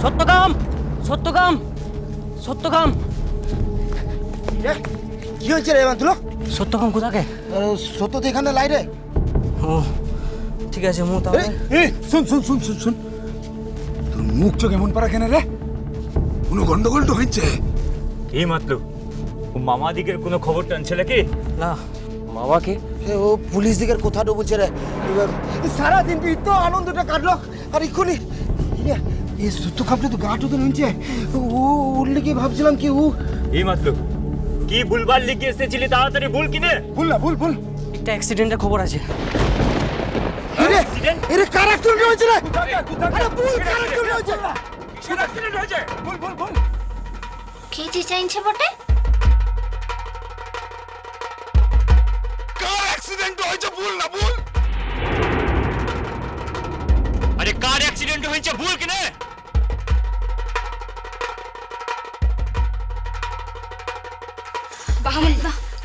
সত্যকাম সত্যকাম সত্যকাম কি হয়েছে রে বান্তুলো? সত্যকাম কোথাকে? সত্য তো এখানে লাই রে। ও ঠিক আছে মু তাহলে শুন শুন শুন শুন শুন, তোর মুখ চোখ এমন পারা কেন রে? কোনো গন্ডগোল তো হয়েছে? কি মাতলু ও মামা দিকের কোনো খবর টানছে নাকি? না মামাকে ও পুলিশ দিকের কথাটা বলছে রে। এবার সারাদিন তো আনন্দটা কাটলো আর এক্ষুনি এই সত্য খাপটা তো গাঁটও তো নিচে। ও উঠলে কি ভাবছিলাম কি ও কি মাতলু কি ভুলভাল লিখে এসেছিলি, তাড়াতাড়ি ভুল কিনে ভুল না ভুল ভুল। একটা অ্যাক্সিডেন্টের খবর আছে। এরে কার অ্যাক্সিডেন্ট হয়েছে রে? আরে ভুল কার অ্যাক্সিডেন্ট হয়েছে? কিসের অ্যাক্সিডেন্ট হয়েছে? ভুল ভুল ভুল। খেয়েছি চাইছে বটে। কার অ্যাক্সিডেন্ট হয়েছে? ভুল না ভুল। আরে কার অ্যাক্সিডেন্ট হয়েছে ভুল কিনে?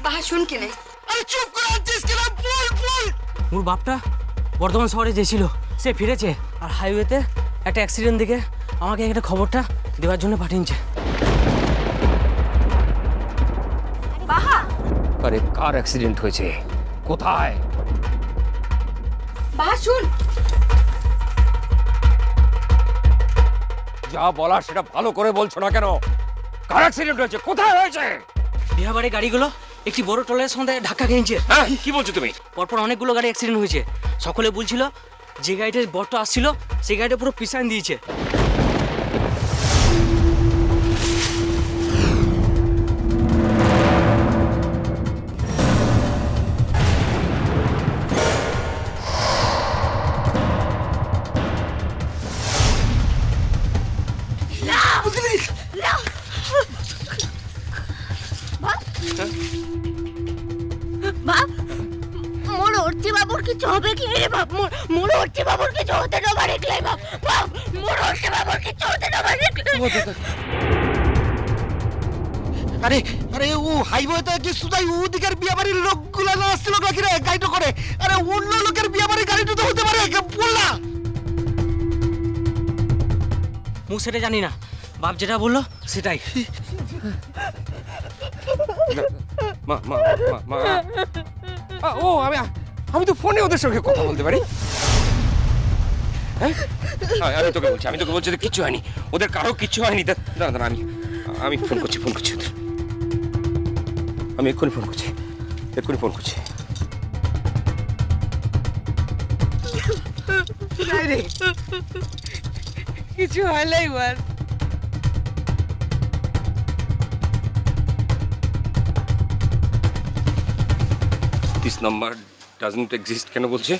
বাহা শুন কিনে। আরে চুপ করে আছিস কেন? ভুল ভুল। মোর বাপটা বর্ধমান শহরে যেছিল, সে ফিরেছে আর হাইওয়েতে একটা অ্যাক্সিডেন্ট দেখে আমাকে একটা খবরটা দেওয়ার জন্য পাঠিয়েছে। বাহা আরে কার অ্যাক্সিডেন্ট হয়েছে? কোথায়? বাহা শুন। যা বলার সেটা ভালো করে বলছো না কেন? কার অ্যাক্সিডেন্ট হয়েছে? কোথায় হয়েছে? বিহাবাড়ির গাড়িগুলো একটি বড় ট্রলের সঙ্গে ধাক্কা খেয়েছে। হ্যাঁ কি বলছো তুমি? পরপর অনেকগুলো গাড়ি অ্যাক্সিডেন্ট হয়েছে। সকলে বলছিল যে গাড়িটার বরটা আসছিল সেই গাড়িটা পুরো পিছান দিয়েছে। বাপ মোর অর্চি বাবুর কিছু হবে কি রে বাপ? মোর অর্চি বাবুর কিছু হতে না পারে কি বাপ? বাপ মোর অর্চি বাবুর কিছু হতে না পারে। আরে আরে ও হাইওয়েতে কি সুদাই ও দিকের বিয়ে বাড়ির লোকগুলো না আসছিল নাকি রে গাড়িটা করে? আরে অন্য লোকের বিয়ে বাড়ির গাড়িটা তো হতে পারে, বল না। মু সেটা জানি না, বাপ যেটা বললো সেটাই। মা মা মা মা ও আমি তো ফোনে ওদের সঙ্গে কথা বলতে পারি। হ্যাঁ আমি তোকে বলছি ওদের কিচ্ছু হয়নি, ওদের কারো কিচ্ছু হয়নি। দাঁড়া আমি ফোন করছি ওদের। আমি এক্ষুনি ফোন করছি। কিছু হলেই বল। দিস নাম্বার ডাজন্ট এক্সিস্ট কেন বলছে?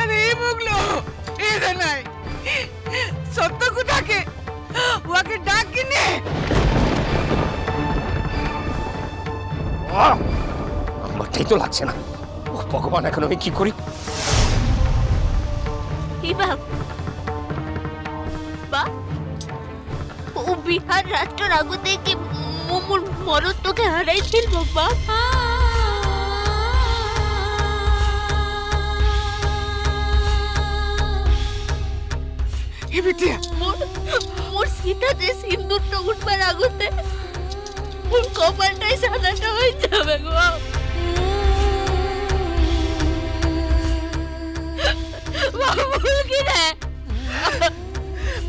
আরে এই মুগলো এদের নাই সত্য কোথাকে? ওকে ডাক কিনে। নাম্বারটাই তো লাগছে না। ও ভগবান, এখন আমি কি করি? এই বাপ বাপ ও বিহার রাষ্ট্রের আগুতে কি মোর মরদ তোকে হারাইছিল বাপ? মোর সীতাতে সিন্দুরটা উঠবার আগুতে মোর কপালটাই সাদাটা হয়ে যাবে গো। বাবুল কি রে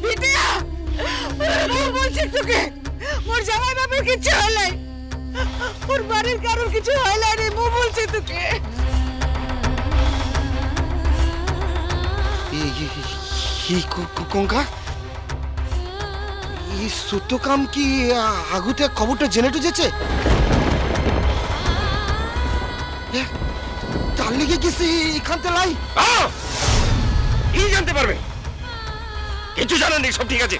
বিটিয়া বলছি তোকে, মোর জামাই বাপের কিছু হলে, ওর বাড়ির কারোর কিছু হলে রে। মু বলছি তোকে কঙ্কা এই সত্যকাম কি আগুতে খবরটা জেনে টুজেছে? তার লেগে গেছি এখান লাই। কি জানতে পারবে? কিছু জানেন নেই, সব ঠিক আছে।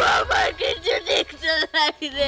বাবা কিছু দেখতে নাই রে।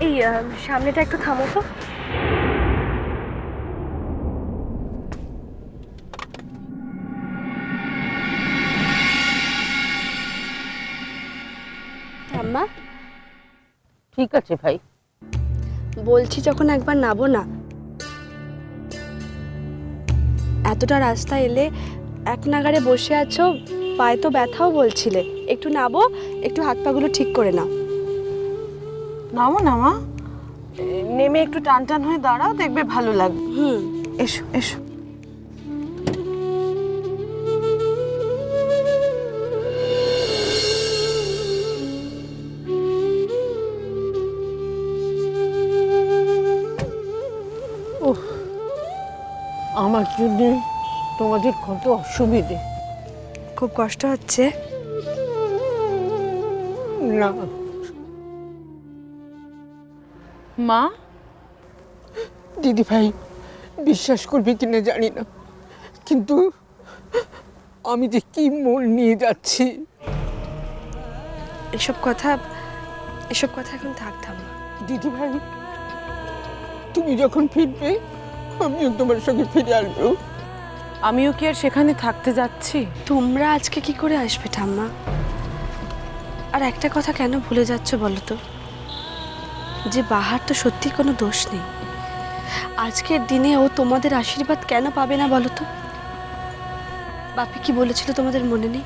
এই সামনেটা একটু থামো তো। ঠাম্মা ঠিক আছে ভাই, বলছি যখন একবার নাবো না। এতটা রাস্তা এলে এক নাগাড়ে বসে আছো, পায়ে তো ব্যথাও বলছিলে। একটু নাবো, একটু হাত পাগুলো ঠিক করে নাও। নামো না মা, নেমে একটু টান টান হয়ে দাঁড়াও, দেখবে ভালো লাগবে। এসো এসো। আমার জন্য তোমাদের কত অসুবিধে। খুব কষ্ট হচ্ছে? না মা, দিদি ভাই বিশ্বাস করবে কিনা জানি না, কিন্তু আমি যে কি মন নিয়ে যাচ্ছি। এসব কথা এখন থাকতাম না। দিদি ভাই, তুমি যখন ফিরবে আমিও তোমার সঙ্গে ফিরে আসবো। আমিও কি আর সেখানে থাকতে যাচ্ছি? তোমরা আজকে কি করে আসবে ঠাম্মা? আর একটা কথা কেন ভুলে যাচ্ছ বলো তো, যে বাহার তো সত্যি কোনো দোষ নেই। আজকের দিনে ও তোমাদের আশীর্বাদ কেন পাবে না বলো তো? বাপি কি বলেছিল তোমাদের মনে নেই?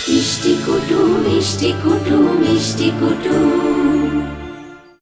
মিষ্টি কুটু মিষ্টি কুটু মিষ্টি কুটু।